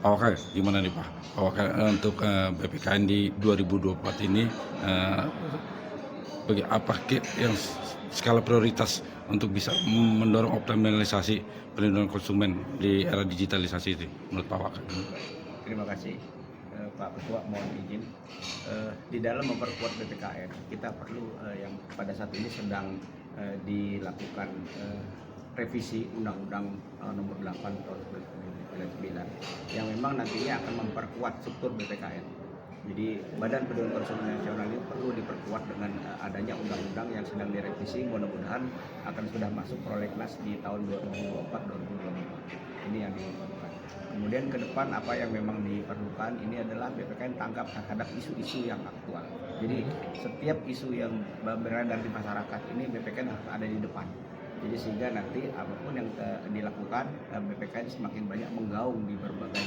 Oke, gimana nih Pak? Oke, untuk PPKN di 2024 ini, eee, apa yang skala prioritas untuk bisa mendorong optimalisasi perlindungan konsumen di era digitalisasi ini menurut Pak Waka? Terima kasih Pak Ketua, mohon izin. Di dalam memperkuat BPKN, kita perlu yang pada saat ini sedang dilakukan revisi Undang-Undang Nomor 8 Tahun 2009 yang memang nantinya akan memperkuat struktur BPKN. Jadi Badan Perlindungan Konsumen Nasional ini perlu diperkuat dengan adanya undang-undang yang sedang direvisi, mudah-mudahan akan sudah masuk prolegnas di tahun 2024-2025. Ini yang diperlukan. Kemudian ke depan apa yang memang diperlukan ini adalah BPKN tanggap terhadap isu-isu yang aktual. Jadi setiap isu yang beredar di masyarakat ini BPKN harus ada di depan. Jadi sehingga nanti apapun yang dilakukan BPKN semakin banyak menggaung di berbagai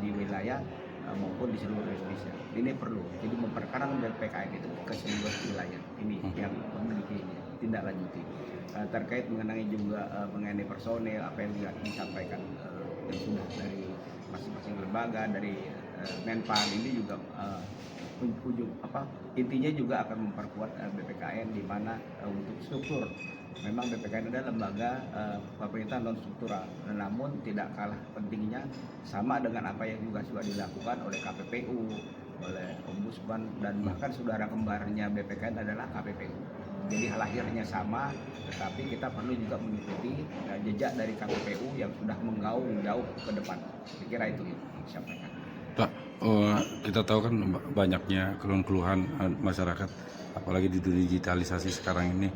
di wilayah maupun di seluruh Indonesia. Ini perlu. Jadi memperkenalkan BPKN itu ke seluruh wilayah. Ini yang memiliki tindak lanjuti. Terkait mengenai juga mengenai personel apa yang disampaikan yang sudah dari masing-masing lembaga dari Menpan ini juga intinya juga akan memperkuat BPKN di mana untuk struktur memang BPKN adalah lembaga pemerintah non struktural, namun tidak kalah pentingnya sama dengan apa yang juga sudah dilakukan oleh KPPU, oleh Ombudsman dan bahkan saudara kembarnya BPKN adalah KPPU. Jadi lahirnya sama, tetapi kita perlu juga mengikuti jejak dari KPPU yang sudah menggaung jauh ke depan. Saya kira itu yang disampaikan. Pak, kita tahu kan banyaknya keluhan-keluhan masyarakat, apalagi di digitalisasi sekarang ini,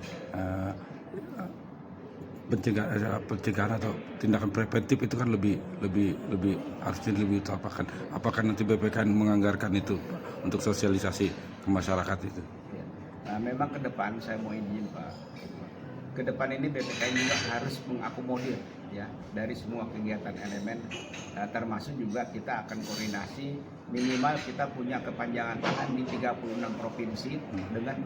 pencegahan atau tindakan preventif itu kan lebih harusnya lebih utamakan. Apakah nanti BPKN menganggarkan itu Pak, untuk sosialisasi ke masyarakat itu? Ya. Nah, memang ke depan saya mau izin Pak. Ke depan ini BPKN juga harus mengakomodir ya dari semua kegiatan elemen termasuk juga kita akan koordinasi minimal kita punya kepanjangan tangan di 36 provinsi dengan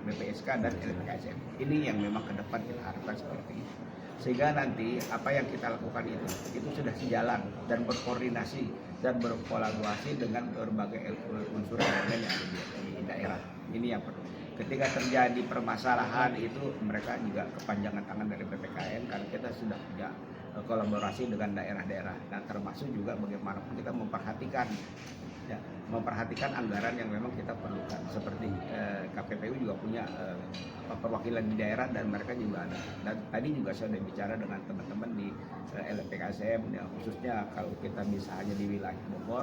BPSK dan LPKSM. Ini yang memang ke depan kita harapkan seperti itu. Sehingga nanti apa yang kita lakukan itu sudah sejalan dan berkoordinasi dan berkolaborasi dengan berbagai unsur elemen yang ada di daerah. Ini yang perlu. Ketika terjadi permasalahan itu mereka juga kepanjangan tangan dari PPKN karena kita sudah punya kolaborasi dengan daerah-daerah. Nah termasuk juga bagaimanapun kita memperhatikan anggaran yang memang kita perlukan seperti KPPU juga punya perwakilan di daerah dan mereka juga ada. Dan tadi juga saya sudah bicara dengan teman-teman di LPKSM ya, khususnya kalau kita bisa hanya di wilayah Bogor,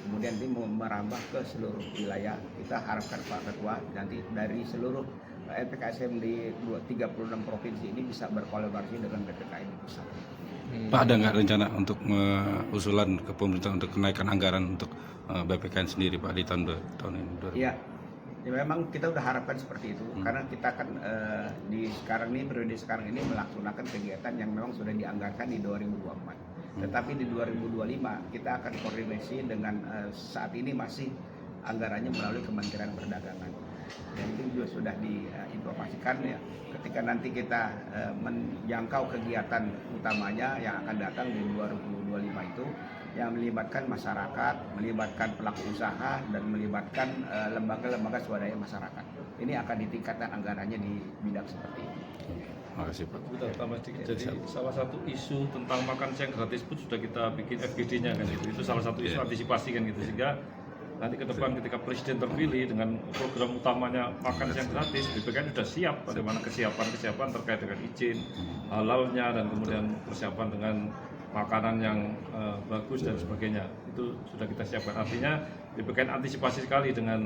kemudian ini merambah ke seluruh wilayah. Kita harapkan Pak Ketua nanti dari seluruh LPKSM di 36 provinsi ini bisa berkolaborasi dengan BPKN di pusat. Pak, ada nggak rencana untuk usulan ke pemerintah untuk kenaikan anggaran untuk BPKN sendiri Pak di tahun ini? Iya, ya memang kita udah harapkan seperti itu karena kita kan di periode sekarang ini melaksanakan kegiatan yang memang sudah dianggarkan di 2024. Tetapi di 2025 kita akan koordinasi dengan saat ini masih anggarannya melalui Kementerian Perdagangan. Dan itu juga sudah diinformasikan ya. Ketika nanti kita menjangkau kegiatan utamanya yang akan datang di 2025 itu yang melibatkan masyarakat, melibatkan pelaku usaha dan melibatkan lembaga-lembaga swadaya masyarakat. Ini akan ditingkatkan anggarannya di bidang seperti ini. Terima kasih Pak. Bentar, tambah sedikit. Jadi salah satu isu tentang makan siang gratis pun sudah kita bikin FGD-nya kan gitu. Itu salah satu isu antisipasi kan gitu, sehingga nanti ke depan ketika presiden terpilih dengan program utamanya makan siang gratis, BPKN sudah siap bagaimana kesiapan terkait dengan izin halalnya dan kemudian persiapan dengan makanan yang bagus dan sebagainya. Itu sudah kita siapkan. Artinya BPKN antisipasi sekali dengan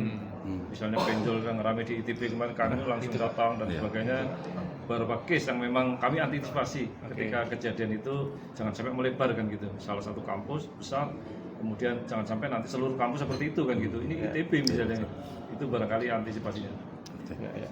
misalnya benjol yang ramai di ITB kemarin karena langsung datang dan sebagainya. Beberapa case yang memang kami antisipasi ketika kejadian itu jangan sampai melebar kan gitu. Salah satu kampus besar, kemudian jangan sampai nanti seluruh kampus seperti itu kan gitu. Ini ITB misalnya, itu barangkali antisipasinya. Ya.